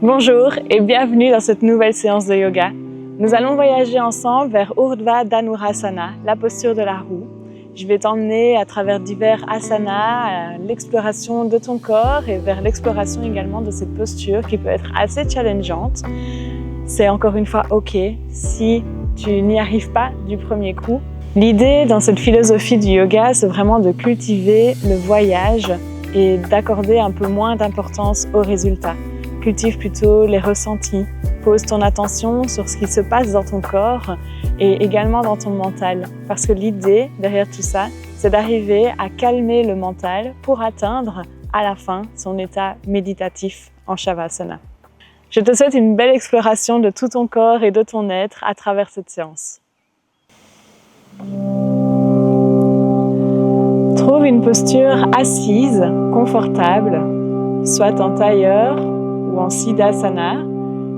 Bonjour et bienvenue dans cette nouvelle séance de yoga. Nous allons voyager ensemble vers Urdhva Dhanurasana, la posture de la roue. Je vais t'emmener à travers divers asanas, à l'exploration de ton corps et vers l'exploration également de cette posture qui peut être assez challengeante. C'est encore une fois OK si tu n'y arrives pas du premier coup. L'idée dans cette philosophie du yoga, c'est vraiment de cultiver le voyage et d'accorder un peu moins d'importance aux résultats. Cultive plutôt les ressentis. Pose ton attention sur ce qui se passe dans ton corps et également dans ton mental. Parce que l'idée derrière tout ça, c'est d'arriver à calmer le mental pour atteindre à la fin son état méditatif en Shavasana. Je te souhaite une belle exploration de tout ton corps et de ton être à travers cette séance. Trouve une posture assise, confortable, soit en tailleur ou en Siddhasana,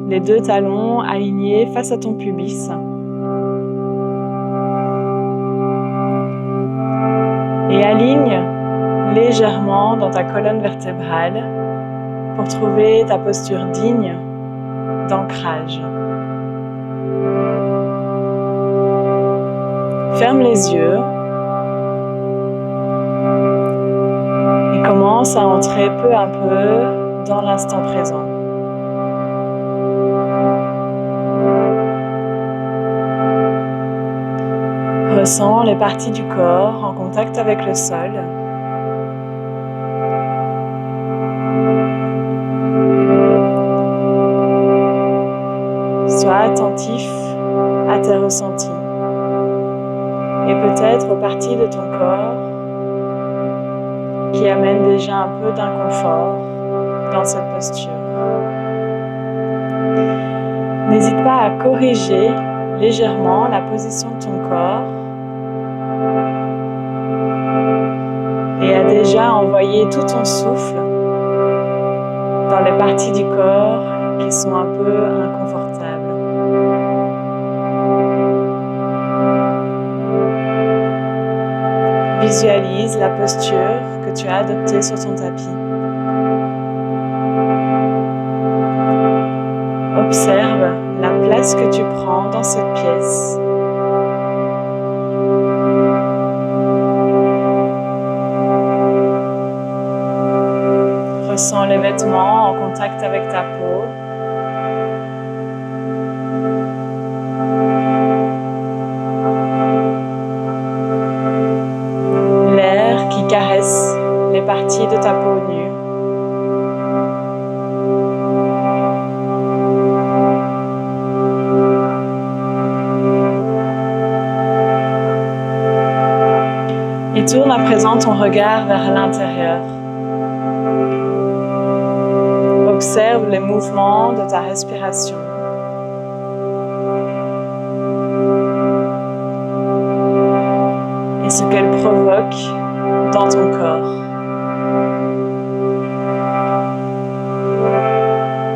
les deux talons alignés face à ton pubis. Et aligne légèrement dans ta colonne vertébrale pour trouver ta posture digne d'ancrage. Ferme les yeux et commence à entrer peu à peu dans l'instant présent. Ressens les parties du corps en contact avec le sol. Sois attentif à tes ressentis et peut-être aux parties de ton corps qui amènent déjà un peu d'inconfort dans cette posture. N'hésite pas à corriger légèrement la position de ton corps et à déjà envoyer tout ton souffle dans les parties du corps qui sont un peu inconfortables. Visualise la posture que tu as adoptée sur ton tapis. Observe la place que tu prends dans cette pièce. Ressens les vêtements en contact avec ta peau. L'air qui caresse les parties de ta peau nue. Et tourne à présent ton regard vers l'intérieur. Observe les mouvements de ta respiration. Et ce qu'elle provoque dans ton corps.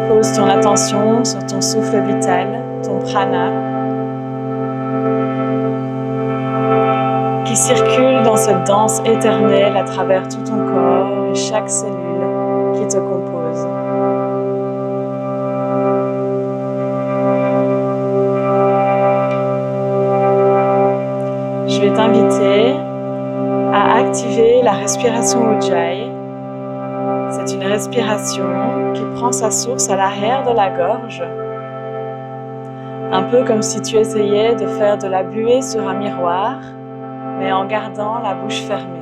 Pose ton attention sur ton souffle vital, ton prana, qui circule dans cette danse éternelle à travers tout ton corps et chaque cellule qui te compose. Je vais t'inviter à activer la respiration Ujjayi. C'est une respiration qui prend sa source à l'arrière de la gorge, un peu comme si tu essayais de faire de la buée sur un miroir, mais en gardant la bouche fermée.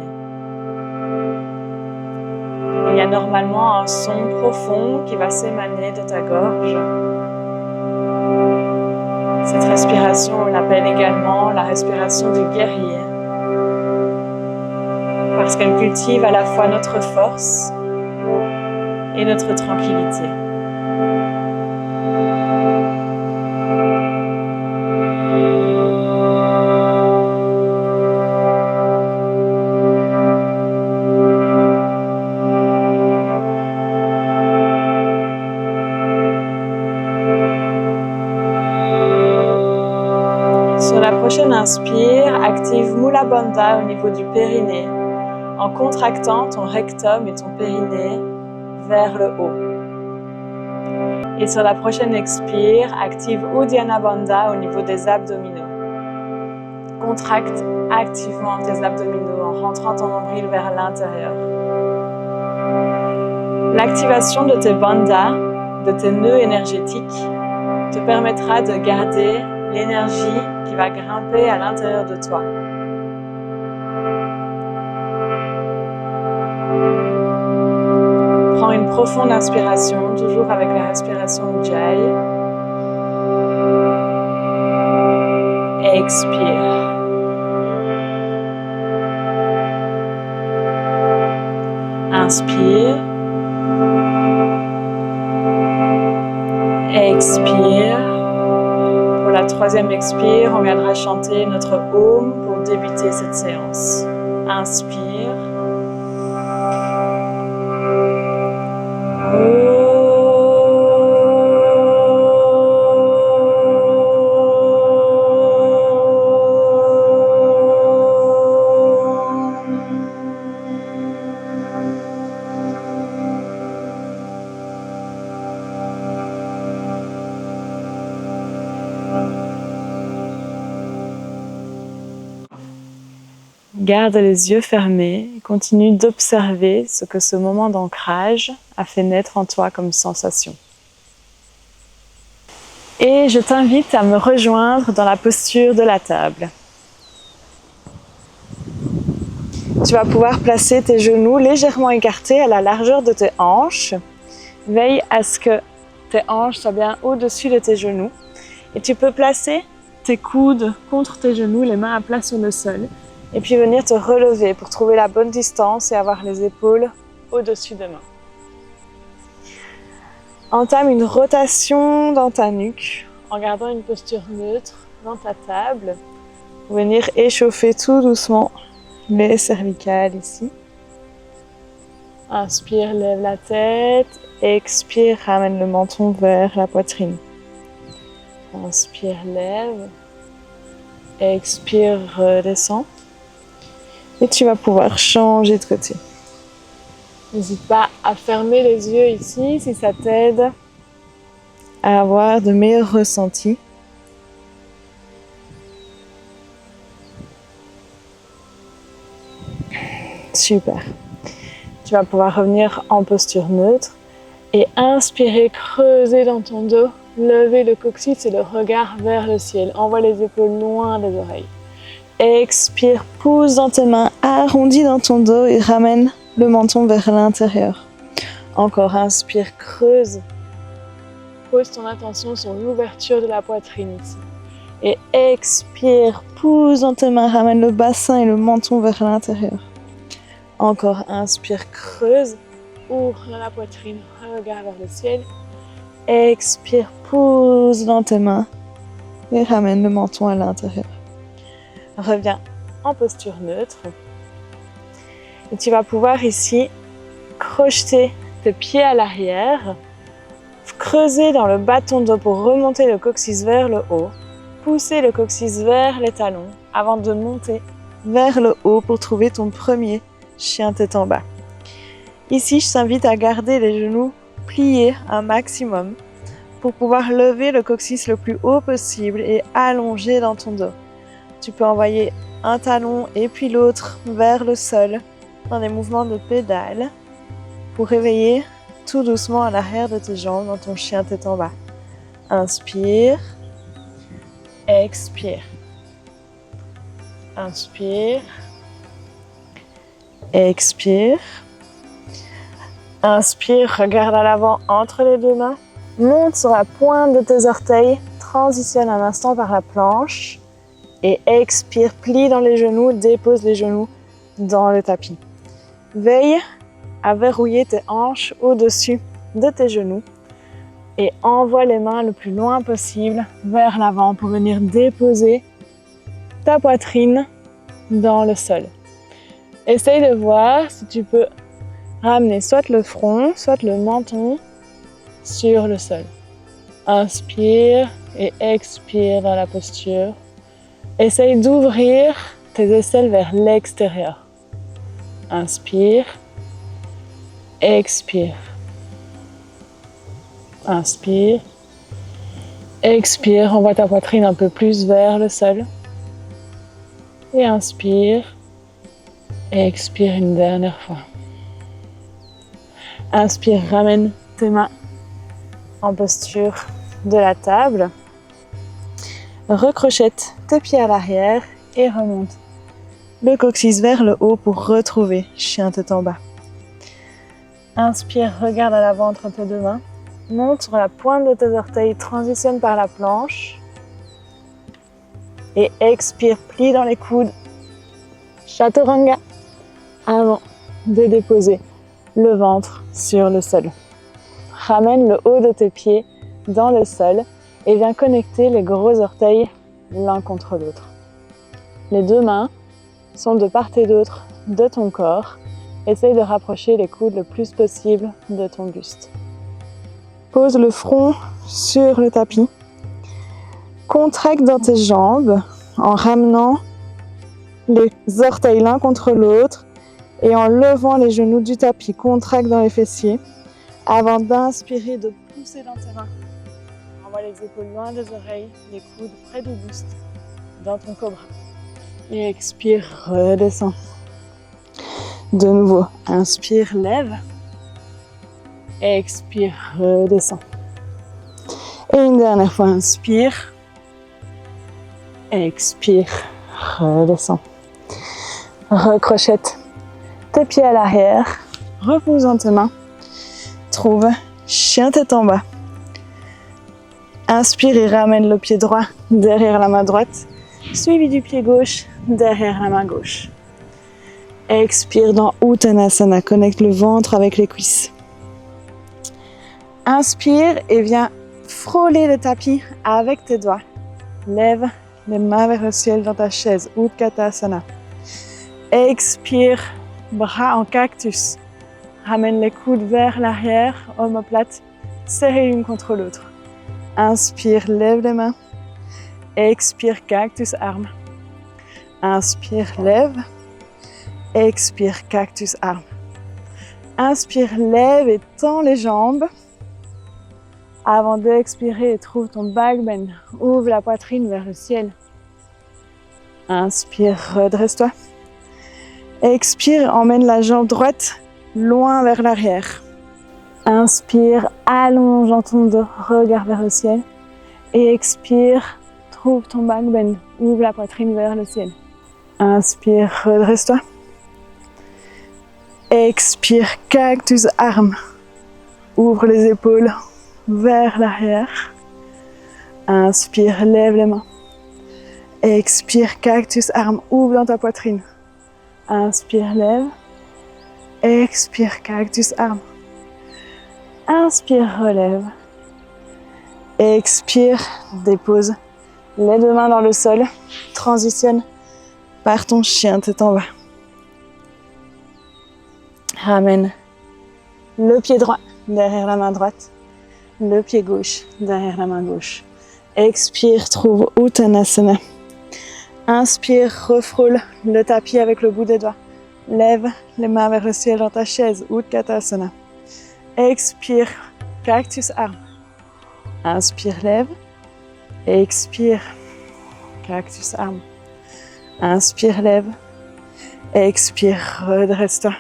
Il y a normalement un son profond qui va s'émaner de ta gorge. Cette respiration, on l'appelle également la respiration du guerrier, parce qu'elle cultive à la fois notre force et notre tranquillité. Sur la prochaine inspire, active Mula Bandha au niveau du périnée en contractant ton rectum et ton périnée vers le haut. Et sur la prochaine expire, active Uddiyana Bandha au niveau des abdominaux. Contracte activement tes abdominaux en rentrant ton nombril vers l'intérieur. L'activation de tes bandhas, de tes nœuds énergétiques, te permettra de garder l'énergie qui va grimper à l'intérieur de toi. Prends une profonde inspiration, toujours avec la respiration Ujjayi. Expire. Inspire. Expire. Pour la troisième expire, on viendra chanter notre Om pour débuter cette séance. Inspire. Garde les yeux fermés et continue d'observer ce que ce moment d'ancrage a fait naître en toi comme sensation. Et je t'invite à me rejoindre dans la posture de la table. Tu vas pouvoir placer tes genoux légèrement écartés à la largeur de tes hanches. Veille à ce que tes hanches soient bien au-dessus de tes genoux. Et tu peux placer tes coudes contre tes genoux, les mains à plat sur le sol. Et puis venir te relever pour trouver la bonne distance et avoir les épaules au-dessus des mains. Entame une rotation dans ta nuque en gardant une posture neutre dans ta table. Pour venir échauffer tout doucement les cervicales ici. Inspire, lève la tête. Expire, ramène le menton vers la poitrine. Inspire, lève. Expire, redescend. Et tu vas pouvoir changer de côté. N'hésite pas à fermer les yeux ici si ça t'aide à avoir de meilleurs ressentis. Super. Tu vas pouvoir revenir en posture neutre et inspirer, creuser dans ton dos, lever le coccyx et le regard vers le ciel. Envoie les épaules loin des oreilles. Expire, pousse dans tes mains, arrondis dans ton dos et ramène le menton vers l'intérieur. Encore, inspire, creuse. Pose ton attention sur l'ouverture de la poitrine ici. Et expire, pousse dans tes mains, ramène le bassin et le menton vers l'intérieur. Encore, inspire, creuse, ouvre la poitrine, regarde vers le ciel. Expire, pousse dans tes mains et ramène le menton à l'intérieur. Reviens en posture neutre. Et tu vas pouvoir ici crocheter tes pieds à l'arrière, creuser dans le bas de ton dos pour remonter le coccyx vers le haut, pousser le coccyx vers les talons avant de monter vers le haut pour trouver ton premier chien tête en bas. Ici, je t'invite à garder les genoux pliés un maximum pour pouvoir lever le coccyx le plus haut possible et allonger dans ton dos. Tu peux envoyer un talon et puis l'autre vers le sol dans des mouvements de pédale pour réveiller tout doucement à l'arrière de tes jambes dans ton chien tête en bas. Inspire, expire. Inspire, expire. Inspire, regarde à l'avant entre les deux mains. Monte sur la pointe de tes orteils, transitionne un instant par la planche. Et expire, plie dans les genoux, dépose les genoux dans le tapis. Veille à verrouiller tes hanches au-dessus de tes genoux et envoie les mains le plus loin possible vers l'avant pour venir déposer ta poitrine dans le sol. Essaye de voir si tu peux ramener soit le front, soit le menton sur le sol. Inspire et expire dans la posture. Essaye d'ouvrir tes aisselles vers l'extérieur. Inspire, expire. Inspire. Expire, envoie ta poitrine un peu plus vers le sol. Et inspire. Expire une dernière fois. Inspire, ramène tes mains en posture de la table. Recrochette tes pieds à l'arrière et remonte le coccyx vers le haut pour retrouver chien tête en bas. Inspire, regarde à l'avant entre tes deux mains. Monte sur la pointe de tes orteils, transitionne par la planche. Et expire, plie dans les coudes. Chaturanga. Avant de déposer le ventre sur le sol. Ramène le haut de tes pieds dans le sol et viens connecter les gros orteils l'un contre l'autre. Les deux mains sont de part et d'autre de ton corps. Essaye de rapprocher les coudes le plus possible de ton buste. Pose le front sur le tapis. Contracte dans tes jambes en ramenant les orteils l'un contre l'autre et en levant les genoux du tapis. Contracte dans les fessiers avant d'inspirer, de pousser dans tes mains. Envoie les épaules loin des oreilles, les coudes près du buste, dans ton cobra. Et expire, redescends. De nouveau, inspire, lève. Expire, redescends. Et une dernière fois, inspire. Expire, redescends. Recrochette tes pieds à l'arrière. Repose dans tes mains. Trouve chien tête en bas. Inspire et ramène le pied droit derrière la main droite, suivi du pied gauche derrière la main gauche. Expire dans Uttanasana, connecte le ventre avec les cuisses. Inspire et viens frôler le tapis avec tes doigts. Lève les mains vers le ciel dans ta chaise, Utkatasana. Expire, bras en cactus. Ramène les coudes vers l'arrière, omoplate, serrés l'une contre l'autre. Inspire, lève les mains. Expire, cactus, arme. Inspire, lève. Expire, cactus, arme. Inspire, lève et tends les jambes. Avant d'expirer, trouve ton back bend. Ouvre la poitrine vers le ciel. Inspire, redresse-toi. Expire, emmène la jambe droite loin vers l'arrière. Inspire, allonge dans ton dos, regarde vers le ciel. Et expire, trouve ton back bend. Ouvre la poitrine vers le ciel. Inspire, redresse-toi. Expire, cactus, arme. Ouvre les épaules vers l'arrière. Inspire, lève les mains. Expire, cactus, arme. Ouvre dans ta poitrine. Inspire, lève. Expire, cactus, arme. Inspire, relève. Expire, dépose les deux mains dans le sol. Transitionne par ton chien tête en bas. Ramène le pied droit derrière la main droite, le pied gauche derrière la main gauche. Expire, trouve Uttanasana. Inspire, refrôle le tapis avec le bout des doigts. Lève les mains vers le ciel dans ta chaise, Utkatasana. Expire, cactus, arme. Inspire, lève. Expire, cactus, arme. Inspire, lève. Expire, redresse-toi.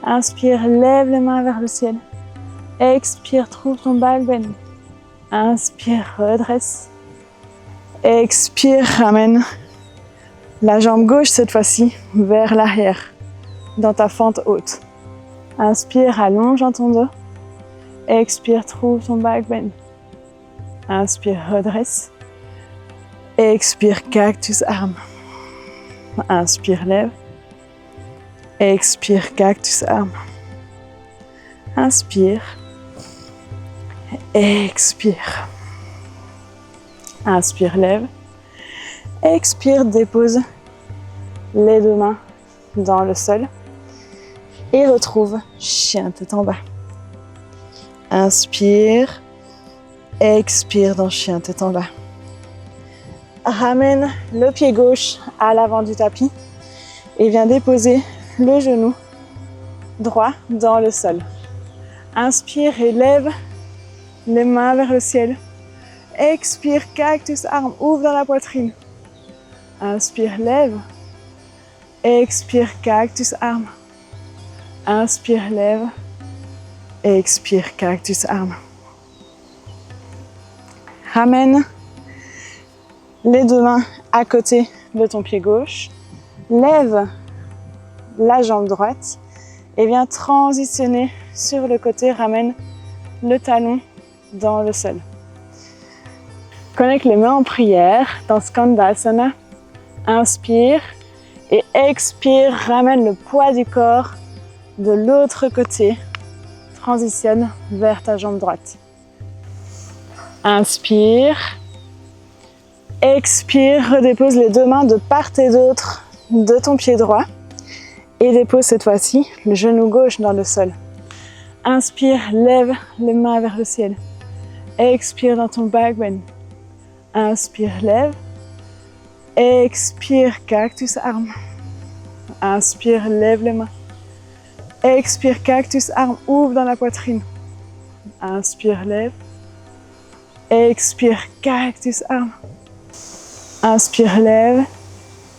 Inspire, lève les mains vers le ciel. Expire, trouve ton back bend. Inspire, redresse. Expire, ramène la jambe gauche cette fois-ci vers l'arrière, dans ta fente haute. Inspire, allonge dans ton dos. Expire, trouve ton back bend. Inspire, redresse. Expire, cactus, arme. Inspire, lève. Expire, cactus, arme. Inspire. Expire. Inspire, lève. Expire, dépose les deux mains dans le sol. Et retrouve chien tête en bas. Inspire. Expire dans chien tête en bas. Ramène le pied gauche à l'avant du tapis. Et viens déposer le genou droit dans le sol. Inspire et lève les mains vers le ciel. Expire, cactus, arme, ouvre dans la poitrine. Inspire, lève. Expire, cactus, arme. Inspire, lève. Expire, cactus, arme. Ramène les deux mains à côté de ton pied gauche. Lève la jambe droite et viens transitionner sur le côté. Ramène le talon dans le sol. Connecte les mains en prière dans Skandasana. Inspire et expire. Ramène le poids du corps de l'autre côté. Transitionne vers ta jambe droite. Inspire. Expire. Redépose les deux mains de part et d'autre de ton pied droit. Et dépose cette fois-ci le genou gauche dans le sol. Inspire, lève les mains vers le ciel. Expire dans ton back bend. Inspire, lève. Expire, cactus, arme. Inspire, lève les mains. Expire, cactus, arme, ouvre dans la poitrine. Inspire, lève. Expire, cactus, arme. Inspire, lève.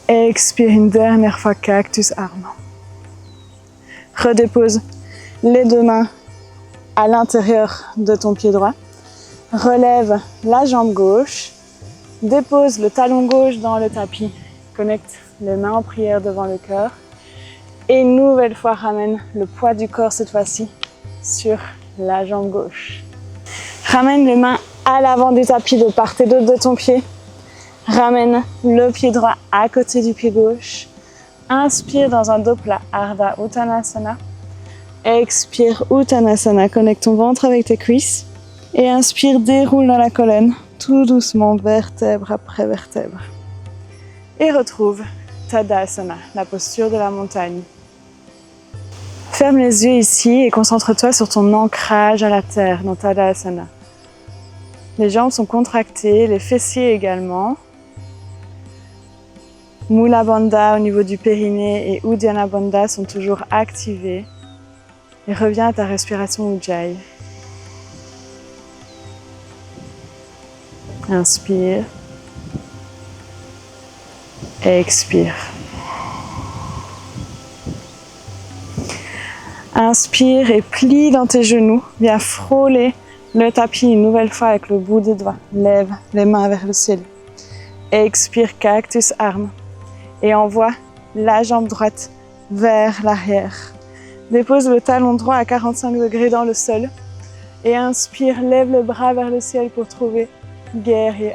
Expire une dernière fois, cactus, arme. Redépose les deux mains à l'intérieur de ton pied droit. Relève la jambe gauche. Dépose le talon gauche dans le tapis. Connecte les mains en prière devant le cœur. Et une nouvelle fois, ramène le poids du corps cette fois-ci sur la jambe gauche. Ramène les mains à l'avant du tapis de part et d'autre de ton pied. Ramène le pied droit à côté du pied gauche. Inspire dans un dos plat, Ardha Uttanasana. Expire, Uttanasana. Connecte ton ventre avec tes cuisses. Et inspire, déroule dans la colonne, tout doucement, vertèbre après vertèbre. Et retrouve Tadasana, la posture de la montagne. Ferme les yeux ici et concentre-toi sur ton ancrage à la terre dans Tadasana. Les jambes sont contractées, les fessiers également. Mula Bandha au niveau du périnée et Uddiyana Bandha sont toujours activés. Et reviens à ta respiration Ujjayi. Inspire. Expire. Inspire et plie dans tes genoux. Viens frôler le tapis une nouvelle fois avec le bout des doigts. Lève les mains vers le ciel. Expire, cactus, arme. Et envoie la jambe droite vers l'arrière. Dépose le talon droit à 45 degrés dans le sol. Et inspire, lève le bras vers le ciel pour trouver guerrier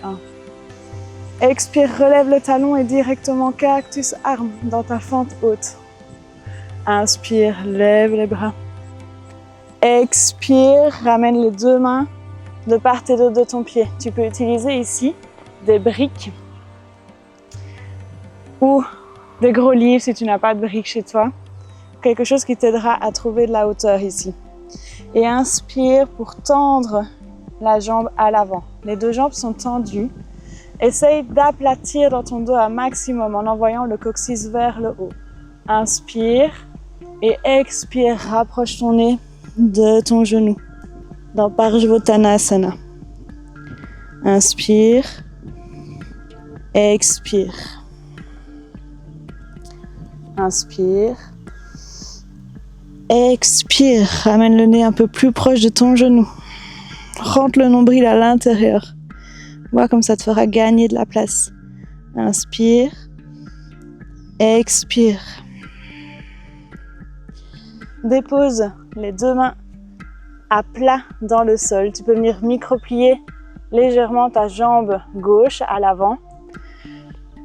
1. Expire, relève le talon et directement cactus, arme dans ta fente haute. Inspire, lève les bras. Expire, ramène les deux mains de part et d'autre de ton pied. Tu peux utiliser ici des briques ou des gros livres si tu n'as pas de briques chez toi. Quelque chose qui t'aidera à trouver de la hauteur ici. Et inspire pour tendre la jambe à l'avant. Les deux jambes sont tendues. Essaye d'aplatir dans ton dos un maximum en envoyant le coccyx vers le haut. Inspire et expire. Rapproche ton nez de ton genou dans Parshvottanasana. Inspire. Expire. Inspire. Expire. Ramène le nez un peu plus proche de ton genou. Rentre le nombril à l'intérieur. Vois comme ça te fera gagner de la place. Inspire. Expire. Dépose les deux mains à plat dans le sol. Tu peux venir micro-plier légèrement ta jambe gauche à l'avant.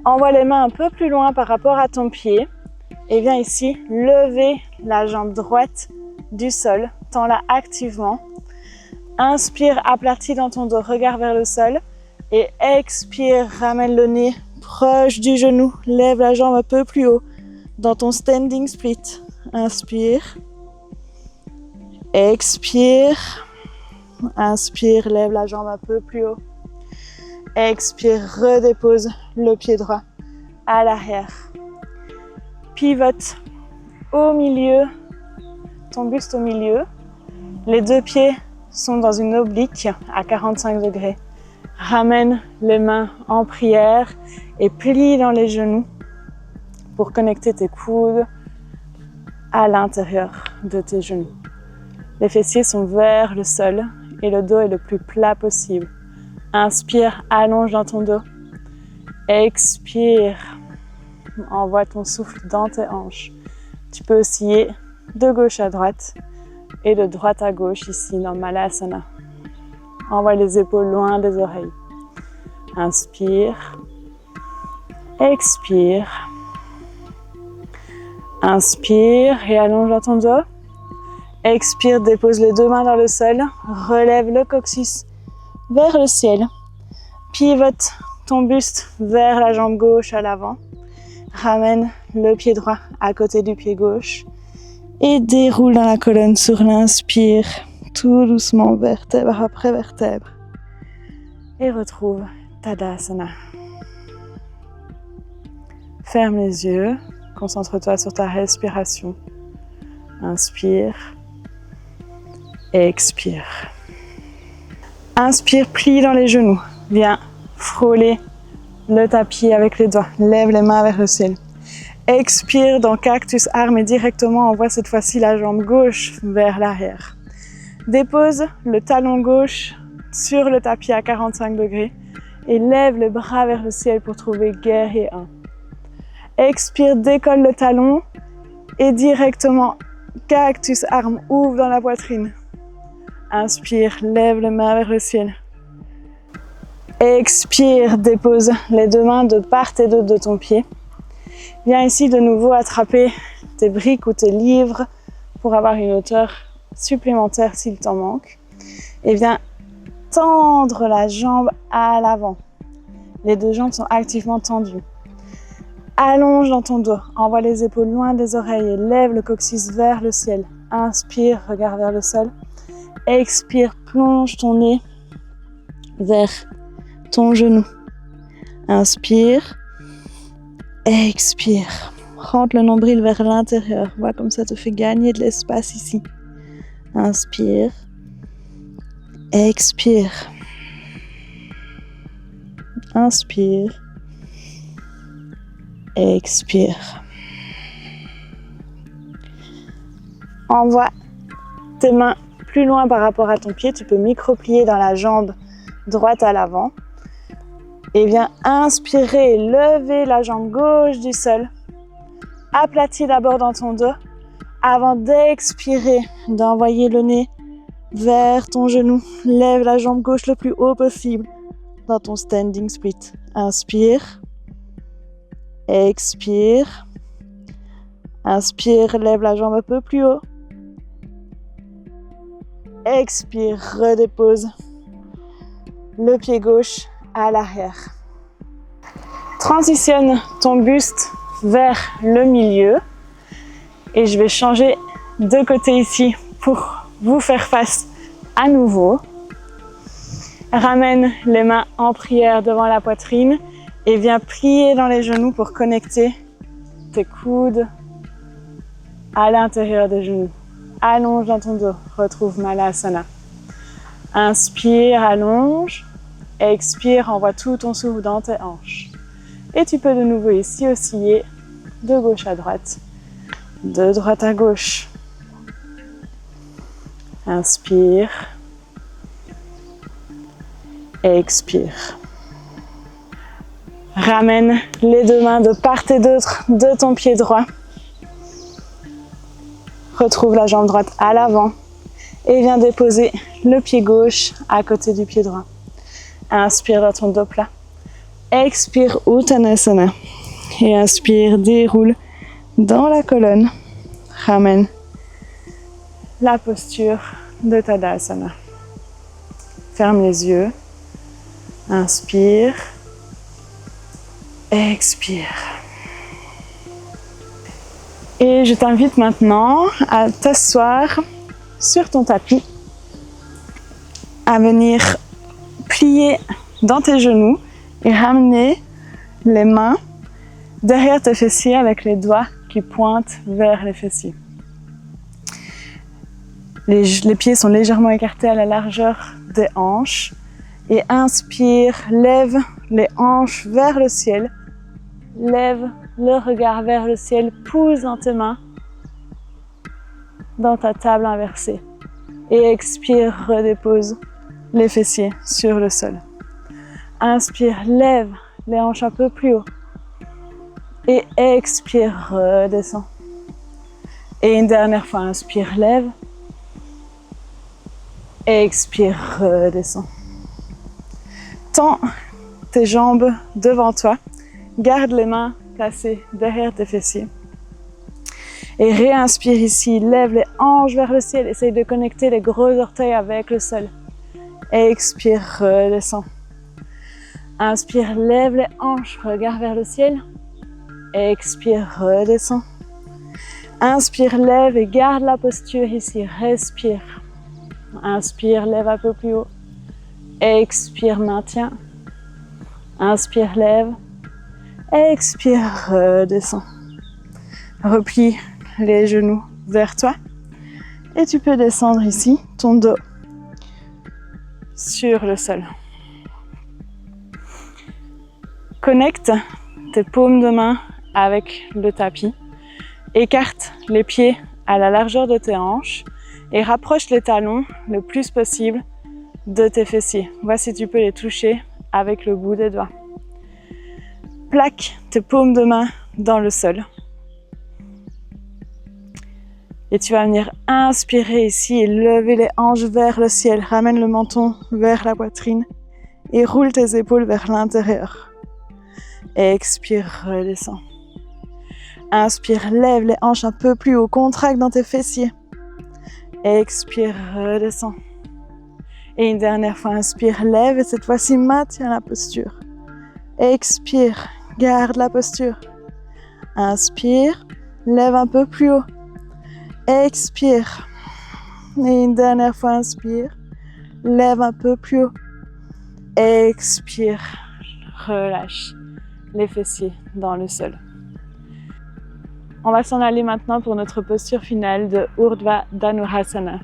Envoie les mains un peu plus loin par rapport à ton pied. Et viens ici lever la jambe droite du sol. Tends-la activement. Inspire, aplatis dans ton dos, regard vers le sol. Et expire, ramène le nez proche du genou. Lève la jambe un peu plus haut dans ton standing split. Inspire. Expire. Inspire, lève la jambe un peu plus haut. Expire, redépose le pied droit à l'arrière. Pivote au milieu, ton buste au milieu. Les deux pieds sont dans une oblique à 45 degrés. Ramène les mains en prière et plie dans les genoux pour connecter tes coudes à l'intérieur de tes genoux. Les fessiers sont vers le sol et le dos est le plus plat possible. Inspire, allonge dans ton dos. Expire, envoie ton souffle dans tes hanches. Tu peux osciller de gauche à droite et de droite à gauche ici dans Malasana. Envoie les épaules loin des oreilles. Inspire, expire. Inspire et allonge dans ton dos. Expire, dépose les deux mains dans le sol. Relève le coccyx vers le ciel. Pivote ton buste vers la jambe gauche à l'avant. Ramène le pied droit à côté du pied gauche. Et déroule dans la colonne sur l'inspire. Tout doucement, vertèbre après vertèbre. Et retrouve Tadasana. Ferme les yeux. Concentre-toi sur ta respiration. Inspire. Expire. Inspire, plie dans les genoux. Viens frôler le tapis avec les doigts. Lève les mains vers le ciel. Expire dans Cactus Arm et directement envoie cette fois-ci la jambe gauche vers l'arrière. Dépose le talon gauche sur le tapis à 45 degrés et lève les bras vers le ciel pour trouver guerrier 1. Expire, décolle le talon et directement Cactus Arm, ouvre dans la poitrine. Inspire, lève les mains vers le ciel. Expire, dépose les deux mains de part et d'autre de ton pied. Viens ici de nouveau attraper tes briques ou tes livres pour avoir une hauteur supplémentaire s'il t'en manque. Et viens tendre la jambe à l'avant. Les deux jambes sont activement tendues. Allonge dans ton dos, envoie les épaules loin des oreilles et lève le coccyx vers le ciel. Inspire, regarde vers le sol. Expire, plonge ton nez vers ton genou. Inspire. Expire. Rentre le nombril vers l'intérieur. Vois comme ça te fait gagner de l'espace ici. Inspire. Expire. Inspire. Expire. Envoie tes mains plus loin par rapport à ton pied. Tu peux micro-plier dans la jambe droite à l'avant. Et viens inspirer, lever la jambe gauche du sol. Aplatis d'abord dans ton dos avant d'expirer, d'envoyer le nez vers ton genou. Lève la jambe gauche le plus haut possible dans ton standing split. Inspire. Expire. Inspire, lève la jambe un peu plus haut. Expire, redépose le pied gauche à l'arrière. Transitionne ton buste vers le milieu et je vais changer de côté ici pour vous faire face à nouveau. Ramène les mains en prière devant la poitrine et viens plier dans les genoux pour connecter tes coudes à l'intérieur des genoux. Allonge dans ton dos, retrouve Malasana. Inspire, allonge. Expire, envoie tout ton souffle dans tes hanches. Et tu peux de nouveau ici osciller de gauche à droite, de droite à gauche. Inspire. Expire. Ramène les deux mains de part et d'autre de ton pied droit. Retrouve la jambe droite à l'avant et viens déposer le pied gauche à côté du pied droit. Inspire dans ton dos plat. Expire Uttanasana. Et inspire, déroule dans la colonne. Ramène la posture de Tadasana. Ferme les yeux. Inspire. Expire. Et je t'invite maintenant à t'asseoir sur ton tapis, à venir plier dans tes genoux et ramener les mains derrière tes fessiers avec les doigts qui pointent vers les fessiers. Les pieds sont légèrement écartés à la largeur des hanches. Et inspire, lève les hanches vers le ciel. Lève le regard vers le ciel, pousse dans tes mains dans ta table inversée. Et expire, redépose les fessiers sur le sol. Inspire, lève les hanches un peu plus haut. Et expire, redescends. Et une dernière fois, inspire, lève. Expire, redescends. Tends tes jambes devant toi. Garde les mains placées derrière tes fessiers. Et réinspire ici. Lève les hanches vers le ciel. Essaye de connecter les gros orteils avec le sol. Expire, redescends. Inspire, lève les hanches. Regarde vers le ciel. Expire, redescends. Inspire, lève et garde la posture ici. Respire. Inspire, lève un peu plus haut. Expire, maintiens. Inspire, lève. Expire, redescends. Replie les genoux vers toi. Et tu peux descendre ici, ton dos sur le sol. Connecte tes paumes de main avec le tapis. Écarte les pieds à la largeur de tes hanches et rapproche les talons le plus possible de tes fessiers. Vois si tu peux les toucher avec le bout des doigts. Plaque tes paumes de main dans le sol. Et tu vas venir inspirer ici et lever les hanches vers le ciel. Ramène le menton vers la poitrine et roule tes épaules vers l'intérieur. Expire, redescends. Inspire, lève les hanches un peu plus haut. Contracte dans tes fessiers. Expire, redescends. Et une dernière fois, inspire, lève et cette fois-ci, maintiens la posture. Expire, garde la posture. Inspire, lève un peu plus haut. Expire. Et une dernière fois, inspire, lève un peu plus haut. Expire, relâche les fessiers dans le sol. On va s'en aller maintenant pour notre posture finale de Urdhva Dhanurasana.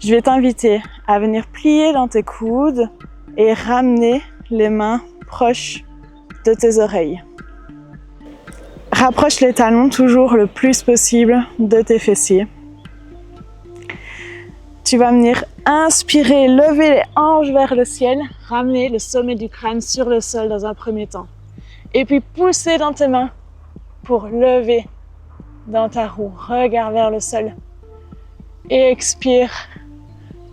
Je vais t'inviter à venir plier dans tes coudes et ramener les mains proches de tes oreilles. Rapproche les talons toujours le plus possible de tes fessiers. Tu vas venir inspirer, lever les hanches vers le ciel, ramener le sommet du crâne sur le sol dans un premier temps. Et puis pousser dans tes mains pour lever dans ta roue. Regarde vers le sol. Et expire,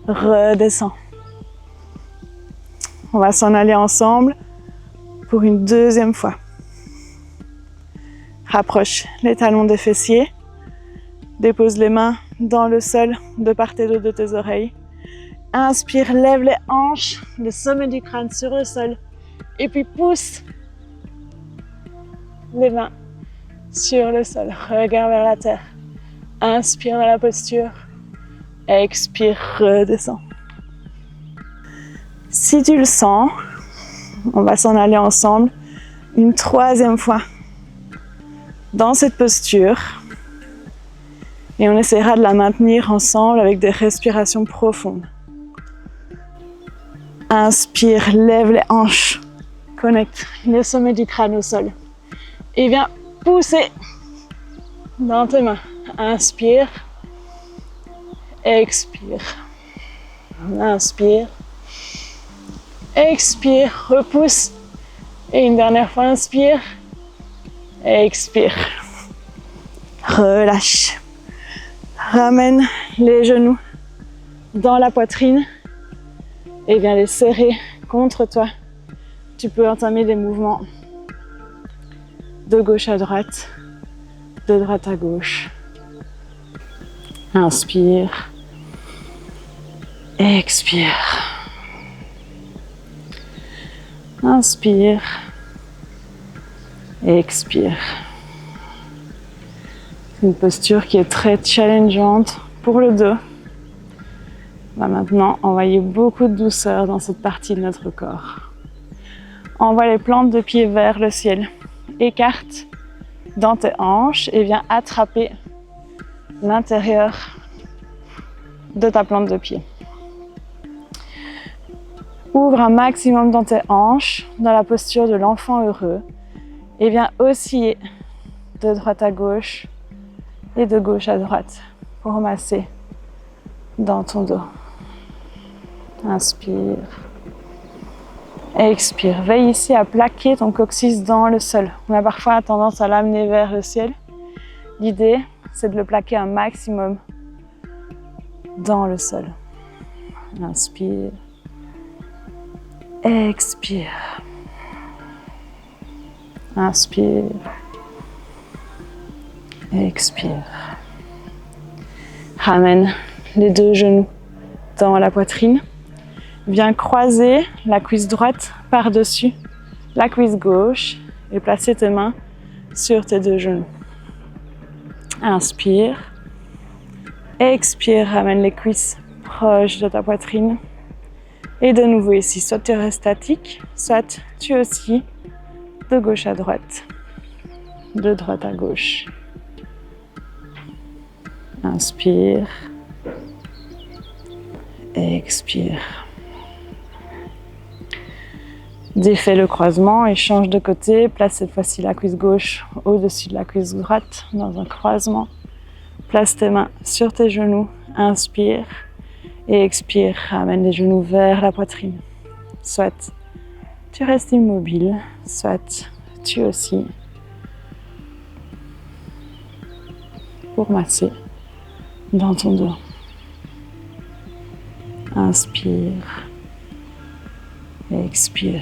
redescends. On va s'en aller ensemble pour une deuxième fois. Rapproche les talons des fessiers. Dépose les mains dans le sol de part et d'autre de tes oreilles. Inspire, lève les hanches, le sommet du crâne sur le sol. Et puis pousse les mains sur le sol. Regarde vers la terre. Inspire dans la posture. Expire, redescends. Si tu le sens, on va s'en aller ensemble une troisième fois dans cette posture. Et on essaiera de la maintenir ensemble avec des respirations profondes. Inspire, lève les hanches. Connecte le sommet du crâne au sol. Et viens pousser dans tes mains. Inspire. Expire. Inspire. Expire. Repousse. Et une dernière fois, inspire. Expire. Relâche. Ramène les genoux dans la poitrine et viens les serrer contre toi. Tu peux entamer des mouvements de gauche à droite, de droite à gauche. Inspire. Expire. Inspire. Expire. C'est une posture qui est très challengeante pour le dos. On va maintenant envoyer beaucoup de douceur dans cette partie de notre corps. Envoie les plantes de pied vers le ciel. Écarte dans tes hanches et viens attraper l'intérieur de ta plante de pied. Ouvre un maximum dans tes hanches, dans la posture de l'enfant heureux, et viens osciller de droite à gauche et de gauche à droite pour masser dans ton dos. Inspire. Expire. Veille ici à plaquer ton coccyx dans le sol. On a parfois tendance à l'amener vers le ciel. L'idée, c'est de le plaquer un maximum dans le sol. Inspire. Expire. Inspire. Expire. Ramène les deux genoux dans la poitrine. Viens croiser la cuisse droite par-dessus la cuisse gauche et placer tes mains sur tes deux genoux. Inspire. Expire, ramène les cuisses proches de ta poitrine. Et de nouveau ici, soit tu restes statique, soit tu oscilles de gauche à droite, de droite à gauche. Inspire. Expire. Défais le croisement et change de côté. Place cette fois-ci la cuisse gauche au-dessus de la cuisse droite dans un croisement. Place tes mains sur tes genoux. Inspire et expire. Ramène les genoux vers la poitrine. Soit tu restes immobile, soit tu oscilles pour masser dans ton dos. Inspire. Expire.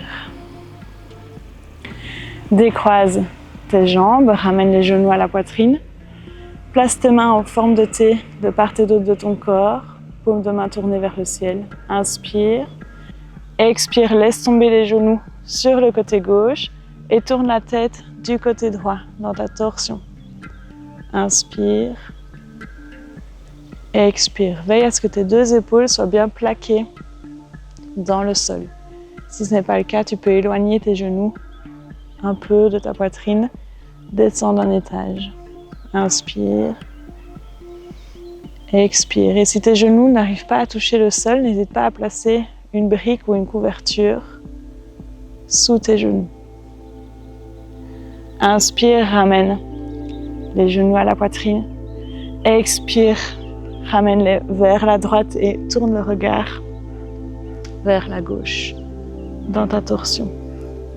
Décroise tes jambes, ramène les genoux à la poitrine. Place tes mains en forme de T de part et d'autre de ton corps. Paume de main tournée vers le ciel. Inspire. Expire, laisse tomber les genoux sur le côté gauche et tourne la tête du côté droit dans ta torsion. Inspire. Expire. Veille à ce que tes deux épaules soient bien plaquées dans le sol. Si ce n'est pas le cas, tu peux éloigner tes genoux un peu de ta poitrine, descendre un étage. Inspire. Expire. Et si tes genoux n'arrivent pas à toucher le sol, n'hésite pas à placer une brique ou une couverture sous tes genoux. Inspire, ramène les genoux à la poitrine. Expire, ramène-les vers la droite et tourne le regard vers la gauche dans ta torsion.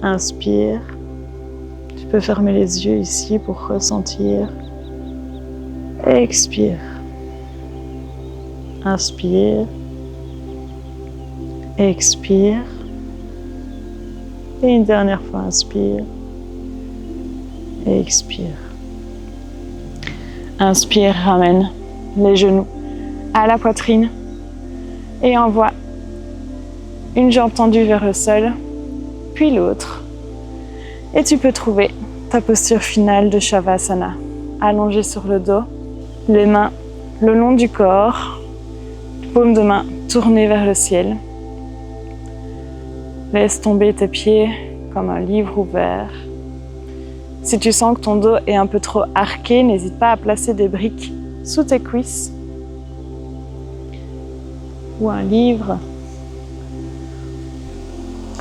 Inspire. Tu peux fermer les yeux ici pour ressentir. Expire. Inspire. Expire. Et une dernière fois, inspire. Expire. Inspire, ramène les genoux à la poitrine et envoie une jambe tendue vers le sol, puis l'autre. Et tu peux trouver ta posture finale de Shavasana. Allongé sur le dos, les mains le long du corps, paume de main tournée vers le ciel. Laisse tomber tes pieds comme un livre ouvert. Si tu sens que ton dos est un peu trop arqué, n'hésite pas à placer des briques sous tes cuisses ou un livre.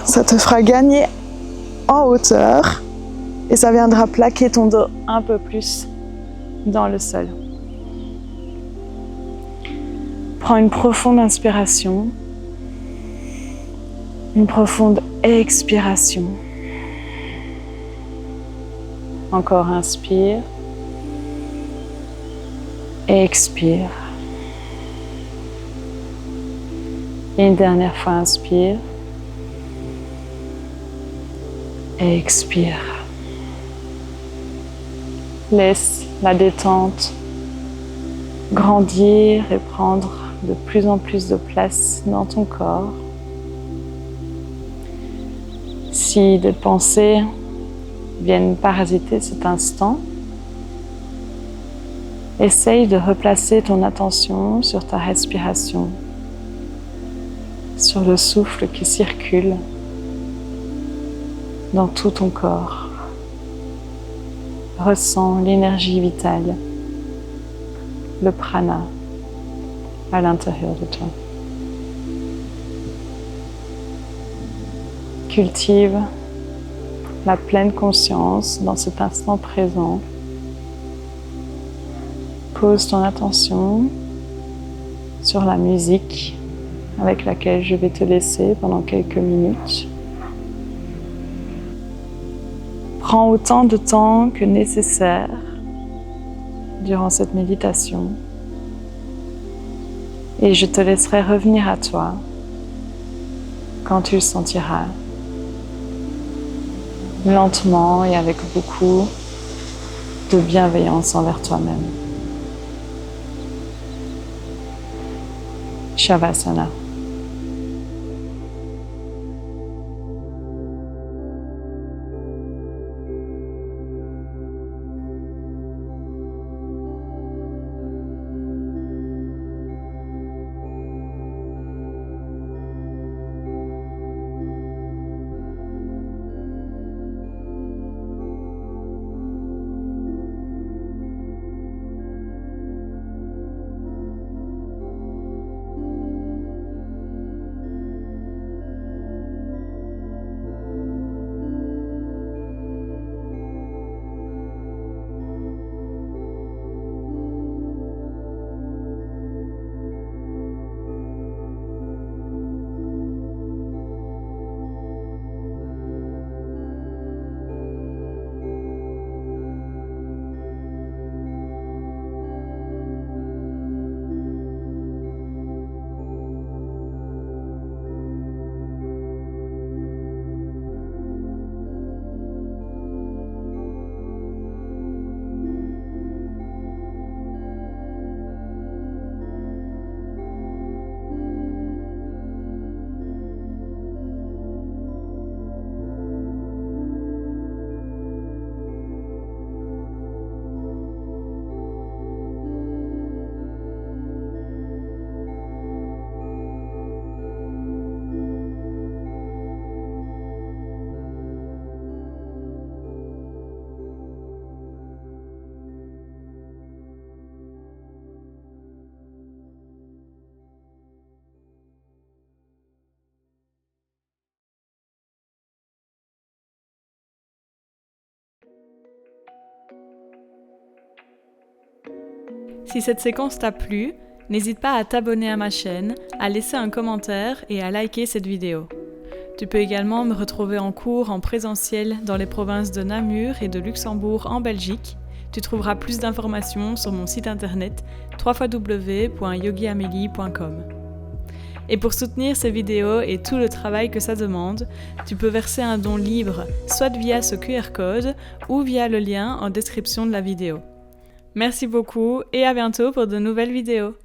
Ça te fera gagner en hauteur et ça viendra plaquer ton dos un peu plus dans le sol. Prends une profonde inspiration, une profonde expiration. Encore inspire, expire. Et une dernière fois, inspire, expire. Laisse la détente grandir et prendre de plus en plus de place dans ton corps. Si des pensées viennent parasiter cet instant, essaye de replacer ton attention sur ta respiration, sur le souffle qui circule dans tout ton corps. Ressens l'énergie vitale, le prana, à l'intérieur de toi. Cultive la pleine conscience dans cet instant présent. Pose ton attention sur la musique avec laquelle je vais te laisser pendant quelques minutes. Prends autant de temps que nécessaire durant cette méditation et je te laisserai revenir à toi quand tu le sentiras, lentement et avec beaucoup de bienveillance envers toi-même. Shavasana. Si cette séquence t'a plu, n'hésite pas à t'abonner à ma chaîne, à laisser un commentaire et à liker cette vidéo. Tu peux également me retrouver en cours en présentiel dans les provinces de Namur et de Luxembourg en Belgique. Tu trouveras plus d'informations sur mon site internet www.yogiamelie.com. Et pour soutenir ces vidéos et tout le travail que ça demande, tu peux verser un don libre, soit via ce QR code ou via le lien en description de la vidéo. Merci beaucoup et à bientôt pour de nouvelles vidéos.